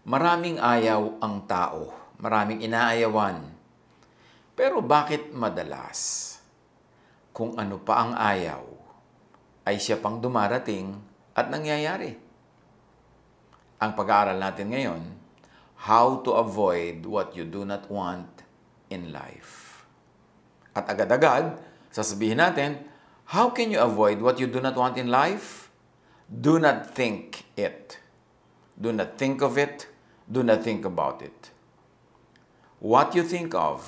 Maraming ayaw ang tao, maraming inaayawan. Pero bakit madalas, kung ano pa ang ayaw, ay siya pang dumarating at nangyayari? Ang pag-aaral natin ngayon, how to avoid what you do not want in life. At agad-agad, sasabihin natin, how can you avoid what you do not want in life? Do not think it. Do not think of it. Do not think about it. What you think of,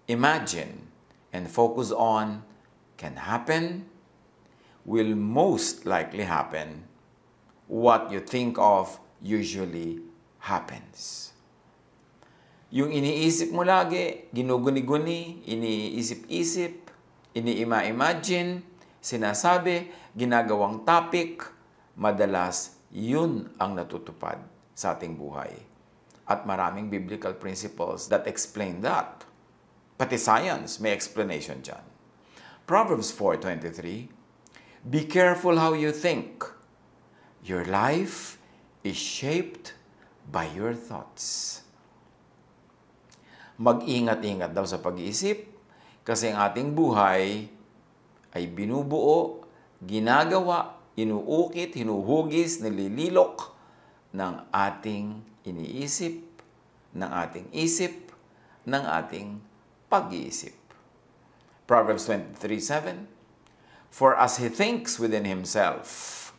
imagine, and focus on can happen, will most likely happen. What you think of usually happens. Yung iniisip mo lagi, ginuguni-guni, iniisip-isip, ini-imagine, sinasabi, ginagawang topic, madalas yun ang natutupad sa ating buhay. At maraming biblical principles that explain that. Pati science may explanation dyan. Proverbs 4:23, be careful how you think. Your life is shaped by your thoughts. Mag-ingat-ingat daw sa pag-iisip kasi ang ating buhay ay binubuo, ginagawa, inuukit, hinuhugis, nilililok ng ating iniisip, ng ating isip, ng ating pag-iisip. Proverbs 23:7, for as he thinks within himself,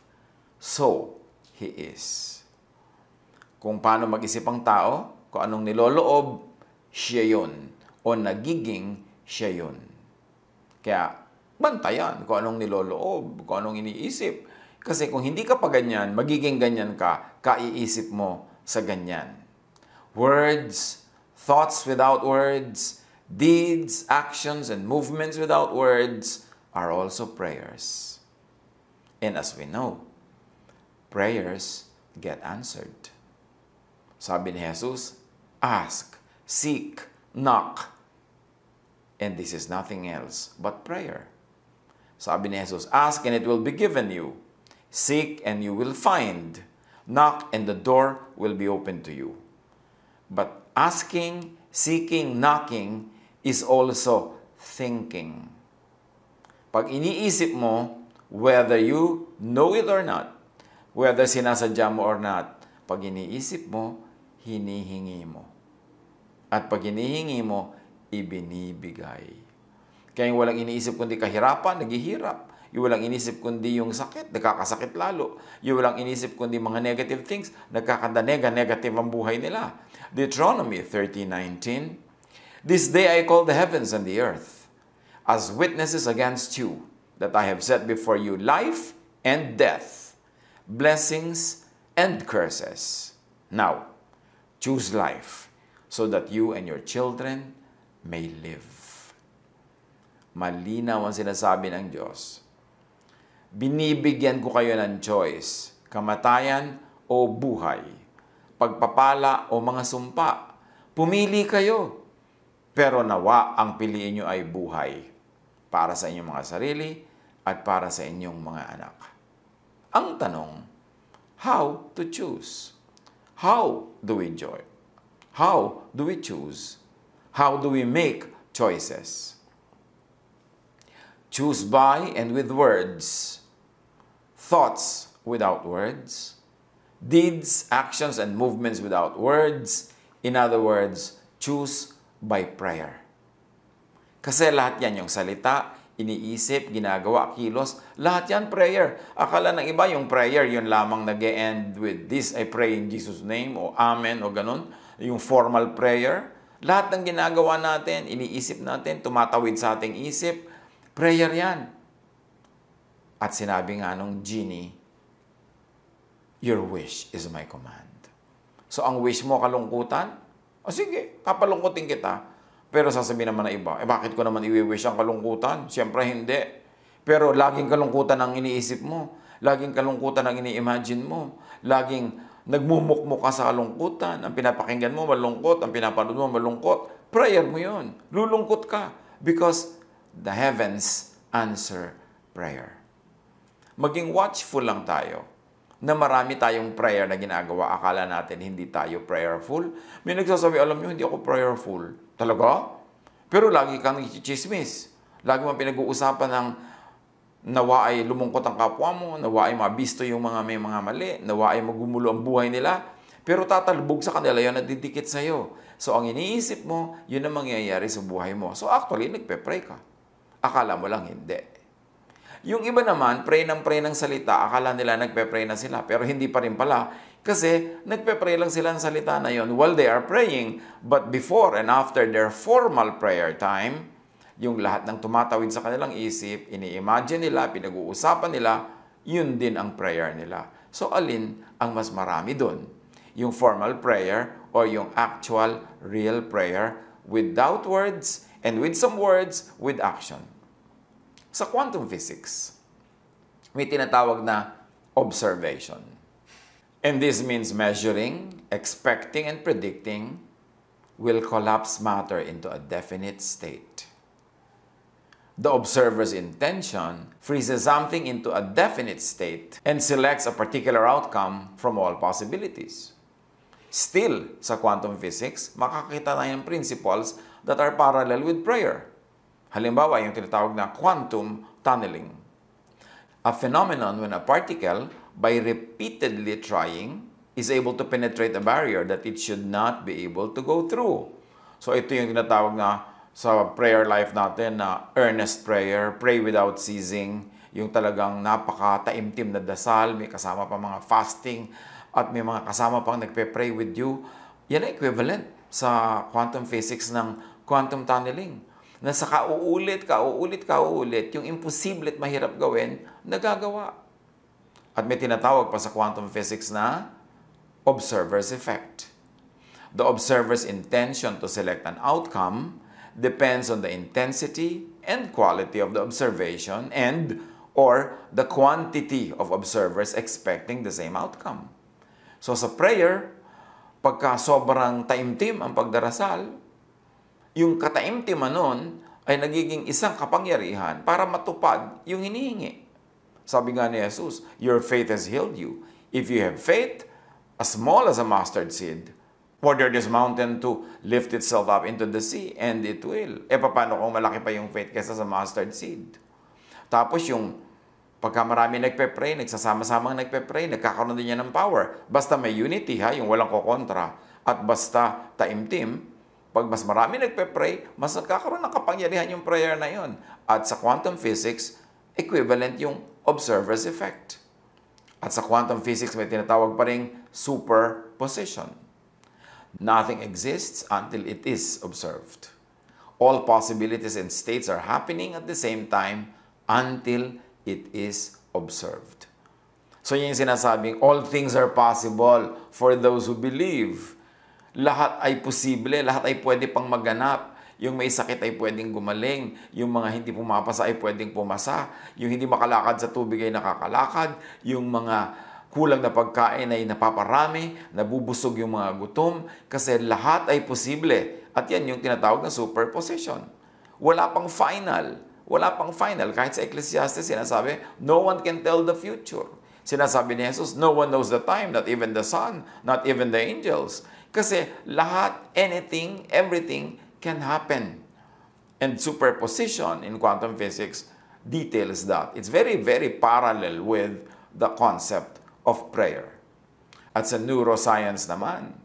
so he is. Kung paano mag-isip ang tao, kung anong niloloob, siya yun. O nagiging siya yun. Kaya, bantayan kung anong niloloob, kung anong iniisip. Kasi kung hindi ka pa ganyan, magiging ganyan ka, kaiisip mo sa ganyan. Words, thoughts without words, deeds, actions, and movements without words are also prayers. And as we know, prayers get answered. Sabi ni Jesus, ask, seek, knock. And this is nothing else but prayer. Sabi ni Jesus, ask and it will be given you. Seek and you will find. Knock and the door will be open to you. But asking, seeking, knocking is also thinking. Pag iniisip mo, whether you know it or not, whether sinasadya mo or not, pag iniisip mo, hinihingi mo. At pag hinihingi mo, ibinibigay. Kaya yung walang iniisip kundi kahirapan, naghihirap. Yung walang inisip kundi yung sakit, nagkakasakit lalo. Yung walang inisip kundi mga negative things, negative ang buhay nila. Deuteronomy 30:19, this day I call the heavens and the earth as witnesses against you, that I have set before you life and death, blessings and curses. Now, choose life, so that you and your children may live. Malinaw ang sinasabi ng Diyos. Binibigyan ko kayo ng choice, kamatayan o buhay, pagpapala o mga sumpa. Pumili kayo, pero nawa ang piliin nyo ay buhay para sa inyong mga sarili at para sa inyong mga anak. Ang tanong, how to choose? How do we enjoy? How do we choose? How do we make choices? Choose by and with words. Thoughts without words. Deeds, actions, and movements without words. In other words, choose by prayer. Kasi lahat yan, yung salita, iniisip, ginagawa, kilos, lahat yan prayer. Akala ng iba yung prayer, yun lamang nag-e-end with this, I pray in Jesus' name, o amen, o ganun. Yung formal prayer. Lahat ng ginagawa natin, iniisip natin, tumatawid sa ating isip, prayer yan. At sinabi nga nung genie, your wish is my command. So ang wish mo kalungkutan? O sige, papalungkutin kita. Pero sasabihin naman na iba, bakit ko naman i-wish ang kalungkutan? Siyempre hindi. Pero laging kalungkutan ang iniisip mo. Laging kalungkutan ang ini-imagine mo. Laging nagmumukmuk ka sa kalungkutan. Ang pinapakinggan mo malungkot, ang pinapanood mo malungkot. Prayer mo yun. Lulungkot ka. Because the heavens answer prayer. Maging watchful lang tayo na marami tayong prayer na ginagawa. Akala natin hindi tayo prayerful. May nagsasabi, alam nyo, hindi ako prayerful. Talaga? Pero lagi kang chismis. Lagi mo pinag-uusapan ng nawa ay lumungkot ang kapwa mo, nawa ay mabisto yung mga may mga mali, nawa ay magumulo ang buhay nila. Pero tatalbog sa kanila yun at didikit sa'yo. So ang iniisip mo, yun ang mangyayari sa buhay mo. So actually, nagpe-pray ka. Akala mo lang hindi. Yung iba naman, pray ng salita, akala nila nagpe-pray na sila, pero hindi pa rin pala. Kasi nagpe-pray lang sila ng salita na yon while they are praying, but before and after their formal prayer time, yung lahat ng tumatawid sa kanilang isip, ini-imagine nila, pinag-uusapan nila, yun din ang prayer nila. So alin ang mas marami doon? Yung formal prayer or yung actual, real prayer without words and with some words with action? Sa quantum physics, may tinatawag na observation. And this means measuring, expecting, and predicting will collapse matter into a definite state. The observer's intention freezes something into a definite state and selects a particular outcome from all possibilities. Still, sa quantum physics, makakita tayo ng principles that are parallel with prayer. Halimbawa, yung tinatawag na quantum tunneling. A phenomenon when a particle, by repeatedly trying, is able to penetrate a barrier that it should not be able to go through. So ito yung tinatawag na sa prayer life natin na earnest prayer, pray without ceasing, yung talagang napaka-taimtim na dasal, may kasama pa mga fasting, at may mga kasama pang nagpe-pray with you. Yan ang equivalent sa quantum physics ng quantum tunneling. Na sa kauulit, yung imposible at mahirap gawin, nagagawa. At may tinatawag pa sa quantum physics na observer's effect. The observer's intention to select an outcome depends on the intensity and quality of the observation and or the quantity of observers expecting the same outcome. So sa prayer, pagka sobrang taimtim ang pagdarasal, yung kataimtiman nun ay nagiging isang kapangyarihan para matupad yung hinihingi. Sabi nga ni Jesus, your faith has healed you. If you have faith, as small as a mustard seed, order this mountain to lift itself up into the sea, and it will. Paano kung malaki pa yung faith kaysa sa mustard seed? Tapos yung pagka marami nagpe-pray, nagsasama-samang nagpe-pray, nagkakaroon din yan ng power. Basta may unity, yung walang kokontra. At basta taimtim, pag mas marami nagpe-pray, mas nagkakaroon ng kapangyarihan yung prayer na yon. At sa quantum physics, equivalent yung observer's effect. At sa quantum physics, may tinatawag pa ring superposition. Nothing exists until it is observed. All possibilities and states are happening at the same time until it is observed. So yun yung sinasabing, all things are possible for those who believe. Lahat ay posible, lahat ay pwede pang maganap. Yung may sakit ay pwedeng gumaling. Yung mga hindi pumapasa ay pwedeng pumasa. Yung hindi makalakad sa tubig ay nakakalakad. Yung mga kulang na pagkain ay napaparami, nabubusog yung mga gutom, kasi lahat ay posible. At yan yung tinatawag na superposition. Wala pang final. Wala pang final. Kahit sa Ecclesiastes, sinasabi, no one can tell the future. Sinasabi ni Jesus, no one knows the time, not even the Son, not even the angels. Kasi lahat, anything, everything can happen. And superposition in quantum physics details that. It's very, very parallel with the concept of prayer. At sa neuroscience naman,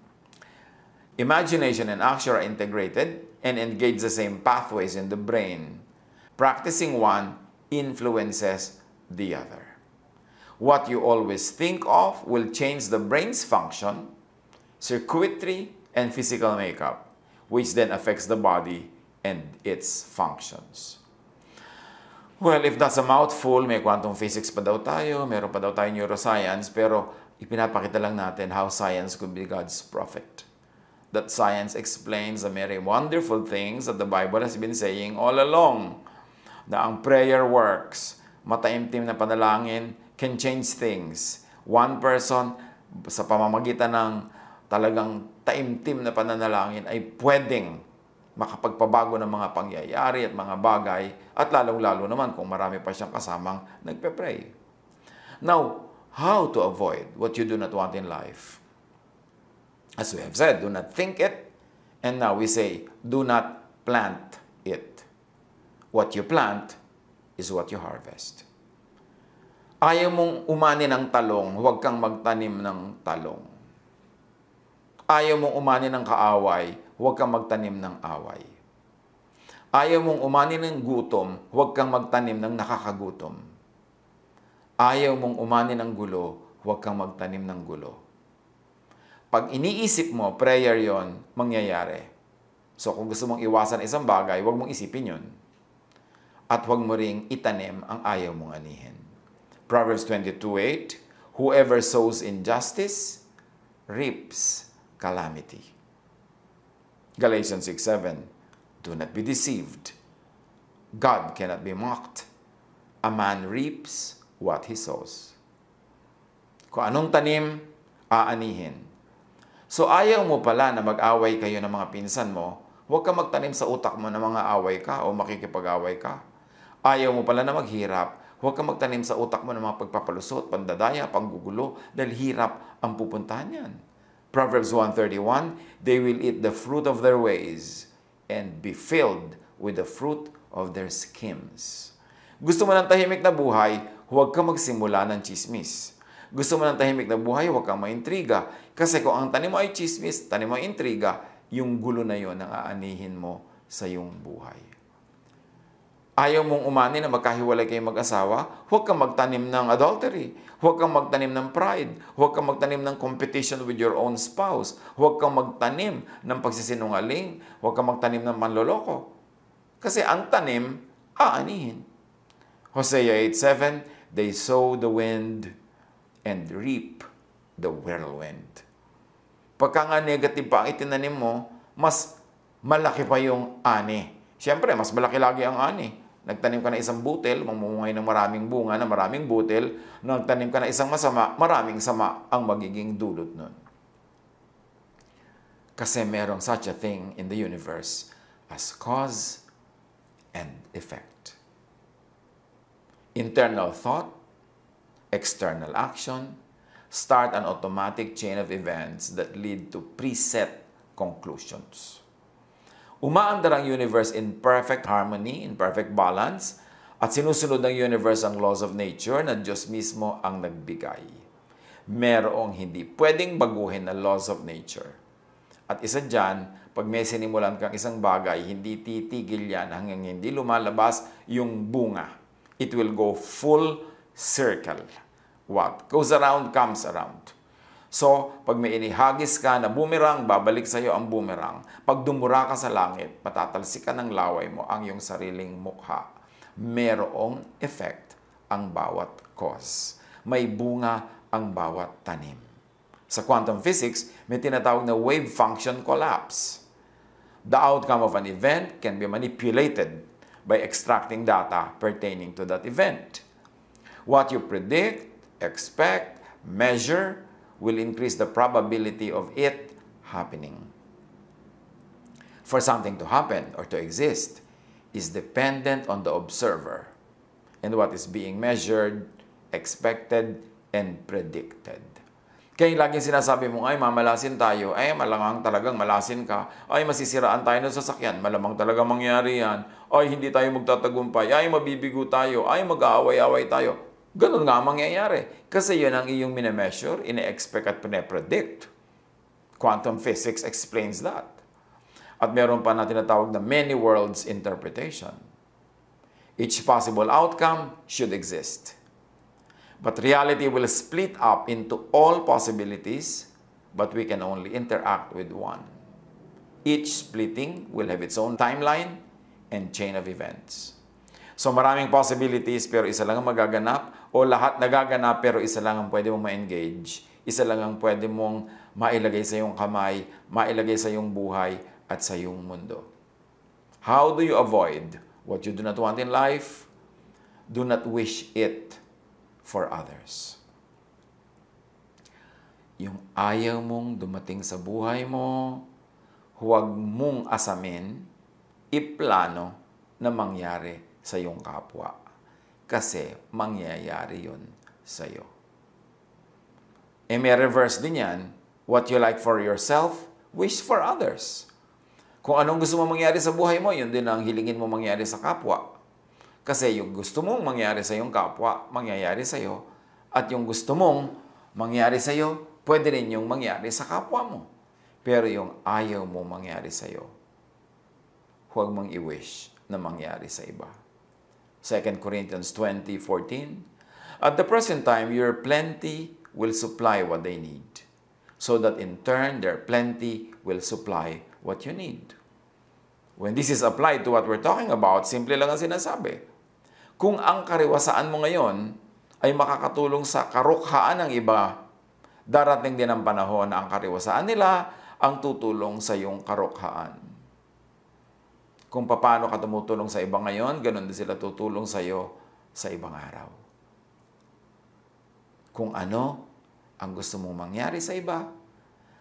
imagination and action are integrated and engage the same pathways in the brain. Practicing one influences the other. What you always think of will change the brain's function, circuitry, and physical makeup, which then affects the body and its functions. Well, if that's a mouthful, may quantum physics pa daw tayo, meron pa daw tayo neuroscience, pero ipinapakita lang natin how science could be God's prophet. That science explains the very wonderful things that the Bible has been saying all along. Na ang prayer works, mataimtim na panalangin can change things. One person, sa pamamagitan ng talagang taimtim na pananalangin, ay pwedeng makapagpabago ng mga pangyayari at mga bagay, at lalong-lalo naman kung marami pa siyang kasamang nagpe-pray. Now, how to avoid what you do not want in life. As we have said, do not think it. And now we say, do not plant it. What you plant is what you harvest. Ayaw mong umani ng talong, huwag kang magtanim ng talong. Ayaw mong umani ng kaaway, huwag kang magtanim ng away. Ayaw mong umani ng gutom, huwag kang magtanim ng nakakagutom. Ayaw mong umani ng gulo, huwag kang magtanim ng gulo. Pag iniisip mo, prayer yon, mangyayari. So kung gusto mong iwasan isang bagay, huwag mong isipin yun. At huwag mo ring itanim ang ayaw mong anihin. Proverbs 22:8, whoever sows injustice reaps calamity. Galatians 6:7, do not be deceived. God cannot be mocked. A man reaps what he sows. Kung anong tanim, aanihin. So ayaw mo pala na mag-away kayo ng mga pinsan mo, huwag ka magtanim sa utak mo na mga away ka o makikipag-away ka. Ayaw mo pala na maghirap, huwag ka magtanim sa utak mo ng mga pagpapalusot, pandadaya, panggugulo, dahil hirap ang pupuntahan yan. Proverbs 1:31, they will eat the fruit of their ways and be filled with the fruit of their schemes. Gusto mo ng tahimik na buhay, huwag ka magsimula ng chismis. Gusto mo ng tahimik na buhay, huwag kang maintriga. Kasi kung ang tanim mo ay chismis, tanim mo ay intriga, yung gulo na yon ang aanihin mo sa iyong buhay. Ayaw mong umani na magkahiwalay kayong mag-asawa, huwag kang magtanim ng adultery. Huwag kang magtanim ng pride. Huwag kang magtanim ng competition with your own spouse. Huwag kang magtanim ng pagsisinungaling. Huwag kang magtanim ng manloloko. Kasi ang tanim, aanihin. Hosea 8:7, they sow the wind and reap the whirlwind. Pagka nga negative pa ang itinanim mo, mas malaki pa yung ani. Siyempre, mas malaki lagi ang ani. Nagtanim ka na isang butil, mamumungay ng maraming bunga na maraming butil. Nagtanim ka na isang masama, maraming sama ang magiging dulot nun. Kasi merong such a thing in the universe as cause and effect. Internal thought, external action, start an automatic chain of events that lead to preset conclusions. Umaandar ang universe in perfect harmony, in perfect balance, at sinusunod ng universe ang laws of nature na Diyos mismo ang nagbigay. Merong hindi pwedeng baguhin na laws of nature. At isa dyan, pag may sinimulan kang isang bagay, hindi titigil yan hanggang hindi lumalabas yung bunga. It will go full circle. What goes around comes around. So, pag may inihagis ka na boomerang, babalik sa iyo ang boomerang. Pag dumura ka sa langit, matatalsikan ng laway mo ang iyong sariling mukha. Merong effect ang bawat cause. May bunga ang bawat tanim. Sa quantum physics, may tinatawag na wave function collapse. The outcome of an event can be manipulated by extracting data pertaining to that event. What you predict, expect, measure, will increase the probability of it happening. For something to happen or to exist is dependent on the observer and what is being measured, expected, and predicted. Kaya laging sinasabi mo, ay mamalasin tayo, ay malamang talagang malasin ka, ay masisiraan tayo ng sasakyan, malamang talagang mangyari yan, ay hindi tayo magtatagumpay, ay mabibigo tayo, ay mag-aaway-away tayo. Ganun nga mangyayari. Kasi yun ang iyong minemeasure, ine-expect at pine-predict. Quantum physics explains that. At meron pa na tinatawag na many worlds interpretation. Each possible outcome should exist. But reality will split up into all possibilities, but we can only interact with one. Each splitting will have its own timeline and chain of events. So maraming possibilities pero isa lang ang magaganap o lahat nagaganap pero isa lang ang pwede mong ma-engage. Isa lang ang pwede mong mailagay sa iyong kamay, mailagay sa iyong buhay at sa iyong mundo. How do you avoid what you do not want in life? Do not wish it for others. Yung ayaw mong dumating sa buhay mo, huwag mong asamin, iplano na mangyari sa iyong kapwa. Kasi mangyayari yun sa iyo. may reverse din yan. What you like for yourself, wish for others. Kung anong gusto mo mangyari sa buhay mo, yun din ang hilingin mo mangyari sa kapwa. Kasi yung gusto mong mangyari sa iyong kapwa, mangyayari sa iyo. At yung gusto mong mangyari sa iyo, pwede rin yung mangyari sa kapwa mo. Pero yung ayaw mo mangyari sa iyo, huwag mong i-wish na mangyari sa iba. 2 Corinthians 20:14, at the present time, your plenty will supply what they need, so that in turn, their plenty will supply what you need. When this is applied to what we're talking about, simple lang ang sinasabi. Kung ang kariwasaan mo ngayon ay makakatulong sa karukhaan ng iba, darating din ang panahon na ang kariwasaan nila ang tutulong sa iyong karukhaan. Kung paano ka tumutulong sa iba ngayon, ganun din sila tutulong sa iyo sa ibang araw. Kung ano ang gusto mong mangyari sa iba,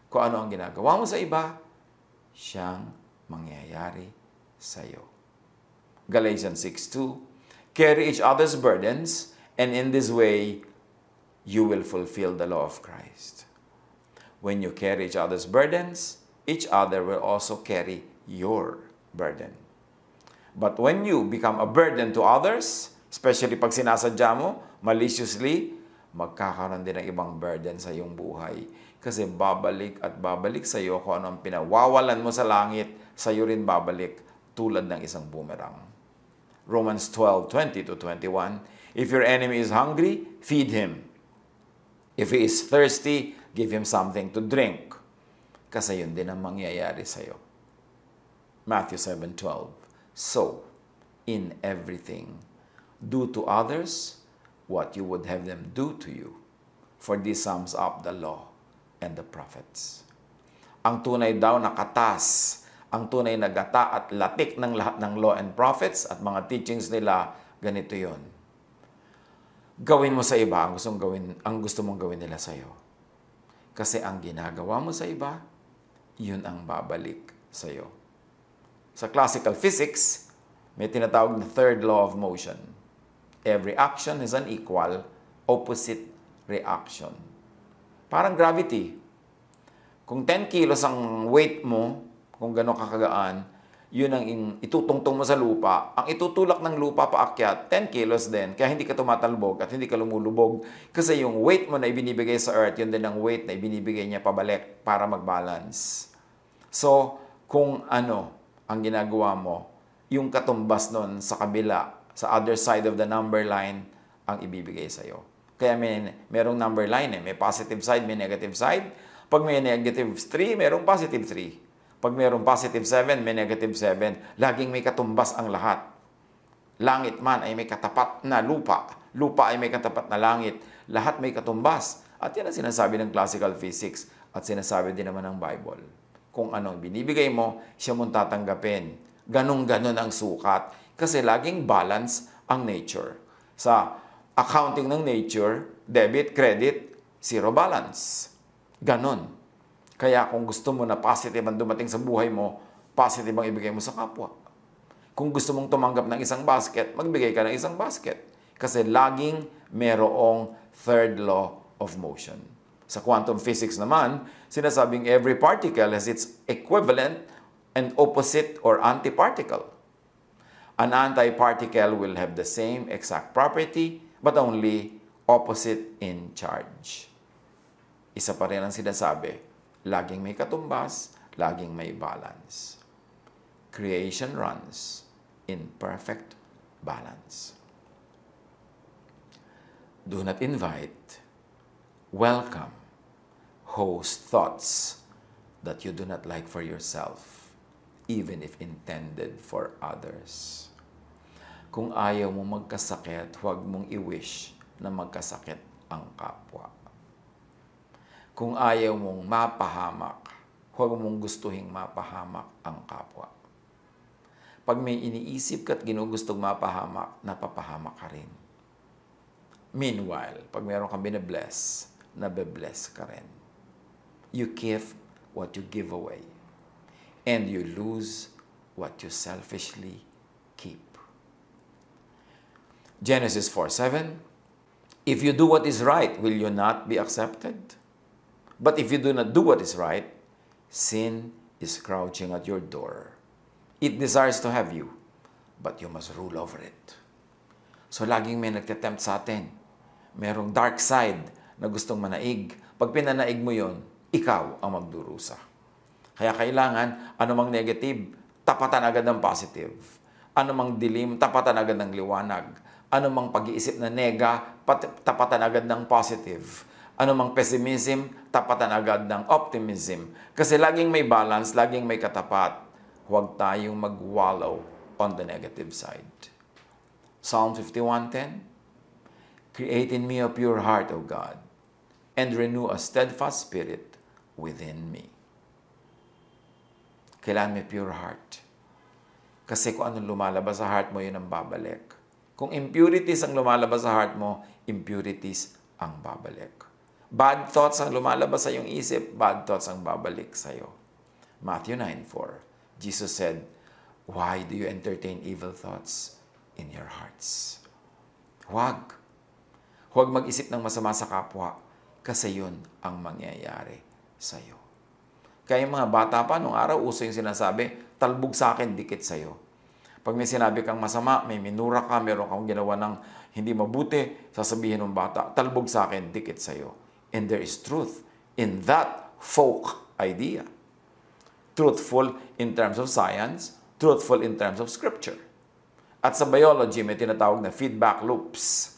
kung ano ang ginagawa mo sa iba, siyang mangyayari sa iyo. Galatians 6:2, carry each other's burdens, and in this way, you will fulfill the law of Christ. When you carry each other's burdens, each other will also carry your burden. But when you become a burden to others, especially pag sinasadya mo, maliciously, magkakaroon din ng ibang burden sa iyong buhay. Kasi babalik at babalik sa iyo kung ano ang pinawawalan mo sa langit, sa iyo rin babalik tulad ng isang boomerang. Romans 12:20-21, if your enemy is hungry, feed him. If he is thirsty, give him something to drink. Kasi yun din ang mangyayari sa iyo. Matthew 7:12, so, in everything, do to others what you would have them do to you. For this sums up the law and the prophets. Ang tunay daw na katas, ang tunay na gata at latik ng lahat ng law and prophets at mga teachings nila, ganito yon. Gawin mo sa iba ang gusto mong gawin nila sa iyo. Kasi ang ginagawa mo sa iba, yun ang babalik sa iyo. Sa classical physics, may tinatawag na third law of motion. Every action is an equal, opposite reaction. Parang gravity. Kung 10 kilos ang weight mo, kung gano'n kakagaan, yun ang itutungtong mo sa lupa. Ang itutulak ng lupa paakyat, 10 kilos din. Kaya hindi ka tumatalbog at hindi ka lumulubog. Kasi yung weight mo na ibinibigay sa earth, yun din ang weight na ibinibigay niya pabalik para mag-balance. So, kung ano ang ginagawa mo, yung katumbas nun sa kabila, sa other side of the number line, ang ibibigay sa'yo. Kaya merong number line May positive side, may negative side. Pag may negative 3, merong positive 3. Pag merong positive 7, may negative 7. Laging may katumbas ang lahat. Langit man ay may katapat na lupa. Lupa ay may katapat na langit. Lahat may katumbas. At yan ang sinasabi ng classical physics at sinasabi din naman ng Bible. Kung anong binibigay mo, siya mong tatanggapin. Ganun-ganon ang sukat. Kasi laging balance ang nature. Sa accounting ng nature, debit, credit, zero balance. Ganon. Kaya kung gusto mo na positive ang dumating sa buhay mo, positive ang ibigay mo sa kapwa. Kung gusto mong tumanggap ng isang basket, magbigay ka ng isang basket. Kasi laging merong third law of motion. Sa quantum physics naman, sinasabing every particle has its equivalent and opposite or antiparticle. An antiparticle will have the same exact property, but only opposite in charge. Isa pa rin ang sinasabi, laging may katumbas, laging may balance. Creation runs in perfect balance. Do not invite, welcome, host thoughts that you do not like for yourself, even if intended for others. Kung ayaw mo magkasakit, huwag mong i-wish na magkasakit ang kapwa. Kung ayaw mong mapahamak, huwag mong gustuhin mapahamak ang kapwa. Pag may iniisip ka at ginugustong mapahamak, napapahamak ka rin. Meanwhile, pag meron kang binabless, nabe-bless ka rin. You give what you give away, and you lose what you selfishly keep. Genesis 4:7, if you do what is right, will you not be accepted? But if you do not do what is right, sin is crouching at your door. It desires to have you, but you must rule over it. So laging may nagtetempt sa atin. Merong dark side na gustong manaig. Pag pinanaig mo yon, ikaw ang magdurusa. Kaya kailangan, anumang negative, tapatan agad ng positive. Anumang dilim, tapatan agad ng liwanag. Anumang pag-iisip na nega, tapatan agad ng positive. Anumang pessimism, tapatan agad ng optimism. Kasi laging may balance, laging may katapat. Huwag tayong mag-wallow on the negative side. Psalm 51:10, Create in me a pure heart, O God, and renew a steadfast spirit within me. Kailangan may pure heart. Kasi kung anong lumalabas sa heart mo, yun ang babalik. Kung impurities ang lumalabas sa heart mo, impurities ang babalik. Bad thoughts ang lumalabas sa iyong isip, bad thoughts ang babalik sa iyo. Matthew 9:4, Jesus said, Why do you entertain evil thoughts in your hearts? Huwag. Huwag mag-isip ng masama sa kapwa kasi yun ang mangyayari sa iyo. Kaya yung mga bata pa, nung araw, uso yung sinasabi, talbog sa akin, dikit sa iyo. Pag may sinabi kang masama, may minura ka, meron kang ginawa ng hindi mabuti, sasabihin ng bata, talbog sa akin, dikit sa iyo. And there is truth in that folk idea. Truthful in terms of science, truthful in terms of scripture. At sa biology, may tinatawag na feedback loops.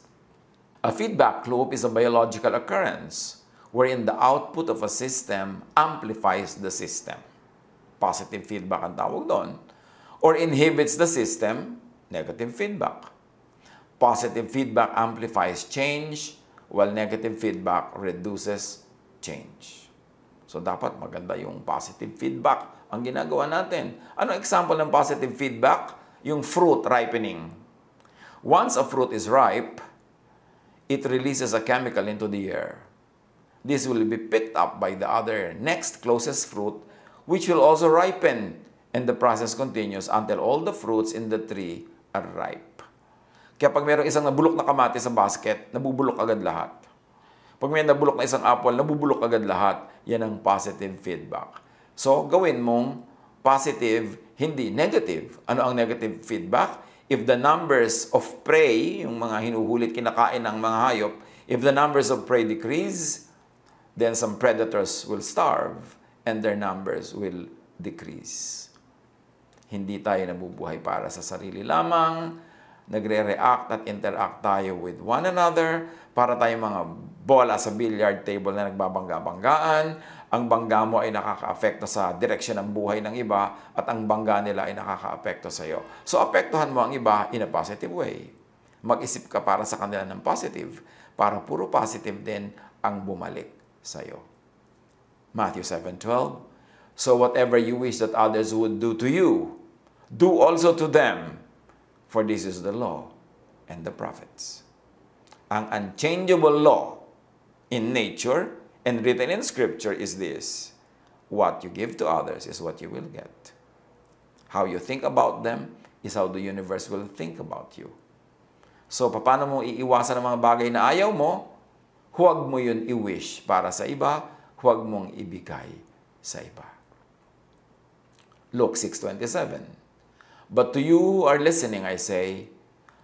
A feedback loop is a biological occurrence wherein the output of a system amplifies the system. Positive feedback ang tawag doon. Or inhibits the system, negative feedback. Positive feedback amplifies change, while negative feedback reduces change. So dapat maganda yung positive feedback ang ginagawa natin. Ano example ng positive feedback? Yung fruit ripening. Once a fruit is ripe, it releases a chemical into the air. This will be picked up by the other next closest fruit, which will also ripen, and the process continues until all the fruits in the tree are ripe. Kaya pag mayroong isang nabulok na kamatis sa basket, nabubulok agad lahat. Pag may nabulok na isang apple, nabubulok agad lahat. Yan ang positive feedback. So, gawin mong positive, hindi negative. Ano ang negative feedback? If the numbers of prey, yung mga hinuhulit, kinakain ng mga hayop, if the numbers of prey decrease, then some predators will starve and their numbers will decrease. Hindi tayo nabubuhay para sa sarili lamang. Nagre-react at interact tayo with one another para tayo mga bola sa billiard table na nagbabangga-banggaan. Ang bangga mo ay nakaka-apekto sa direksyon ng buhay ng iba at ang bangga nila ay nakaka-apekto sa iyo. So, apektuhan mo ang iba in a positive way. Mag-isip ka para sa kanila ng positive para puro positive din ang bumalik sa iyo. Matthew 7:12, So whatever you wish that others would do to you, do also to them. For this is the law and the prophets. Ang unchangeable law in nature and written in Scripture is this: what you give to others is what you will get. How you think about them is how the universe will think about you. So, paano mo iiwasan ang mga bagay na ayaw mo? Huwag mo yun i-wish para sa iba, huwag mong ibigay sa iba. Luke 6:27. But to you who are listening, I say,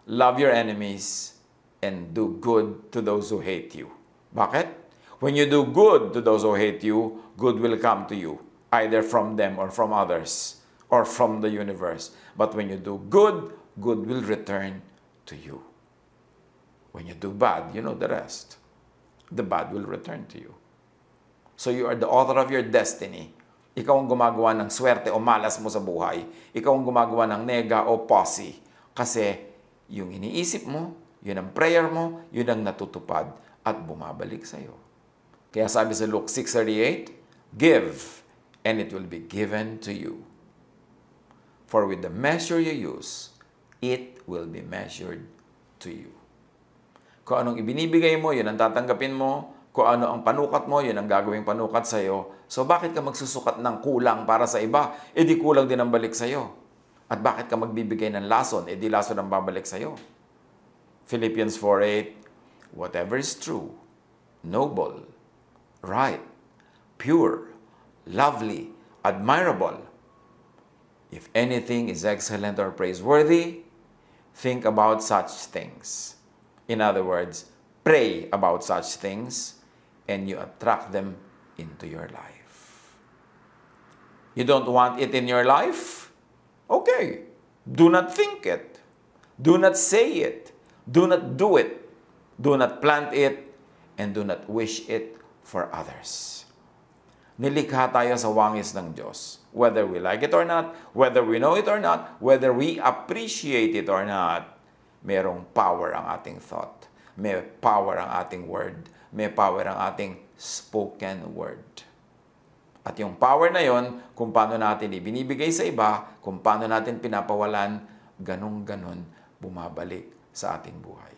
love your enemies and do good to those who hate you. Bakit? When you do good to those who hate you, good will come to you, either from them or from others, or from the universe. But when you do good, good will return to you. When you do bad, you know the rest. The bad will return to you. So you are the author of your destiny. Ikaw ang gumagawa ng swerte o malas mo sa buhay. Ikaw ang gumagawa ng nega o posse. Kasi yung iniisip mo, yun ang prayer mo, yun ang natutupad at bumabalik sa iyo. Kaya sabi sa Luke 6:38, Give, and it will be given to you. For with the measure you use, it will be measured to you. Kung anong ibinibigay mo, yun ang tatanggapin mo. Kung ano ang panukat mo, yun ang gagawing panukat sa iyo. So bakit ka magsusukat ng kulang para sa iba? E di kulang din ang balik sa iyo. At bakit ka magbibigay ng lason? E di lason ang babalik sa iyo. Philippians 4:8, Whatever is true, noble, right, pure, lovely, admirable. If anything is excellent or praiseworthy, think about such things. In other words, pray about such things and you attract them into your life. You don't want it in your life? Okay. Do not think it. Do not say it. Do not do it. Do not plant it. And do not wish it for others. Nilikha tayo sa wangis ng Diyos. Whether we like it or not, whether we know it or not, whether we appreciate it or not, merong power ang ating thought. May power ang ating word. May power ang ating spoken word. At yung power na yon, kung paano natin ibinibigay sa iba, kung paano natin pinapawalan, ganun-ganon bumabalik sa ating buhay.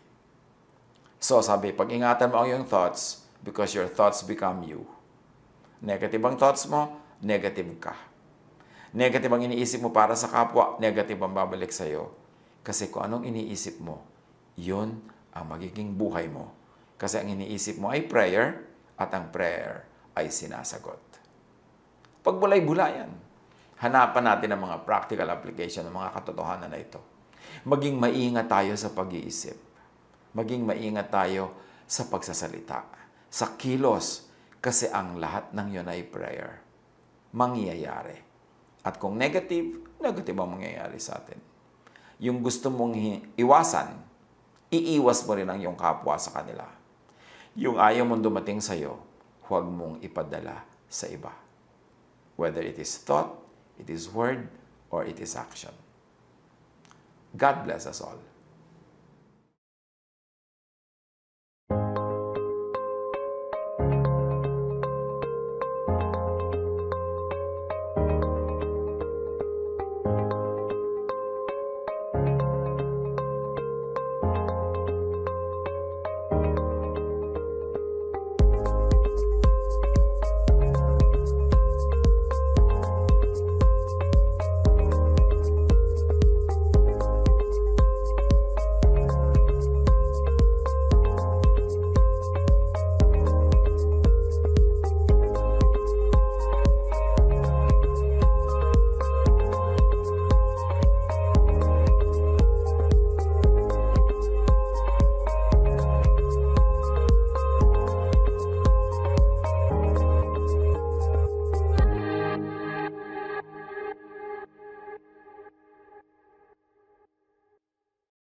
So sabi, pag-ingatan mo ang iyong thoughts because your thoughts become you. Negative ang thoughts mo, negative ka. Negative ang iniisip mo para sa kapwa, negative ang babalik sa iyo. Kasi kung anong iniisip mo, yun ang magiging buhay mo. Kasi ang iniisip mo ay prayer at ang prayer ay sinasagot. Pagbulay-bulayan, hanapan natin ang mga practical application ng mga katotohanan na ito. Maging maingat tayo sa pag-iisip. Maging maingat tayo sa pagsasalita, sa kilos, kasi ang lahat ng yun ay prayer. Mangyayari. At kung negative, negative ang mangyayari sa atin. Yung gusto mong iwasan, iiwas mo rin ang iyong kapwa sa kanila. Yung ayaw mong dumating sa'yo, huwag mong ipadala sa iba. Whether it is thought, it is word, or it is action. God bless us all.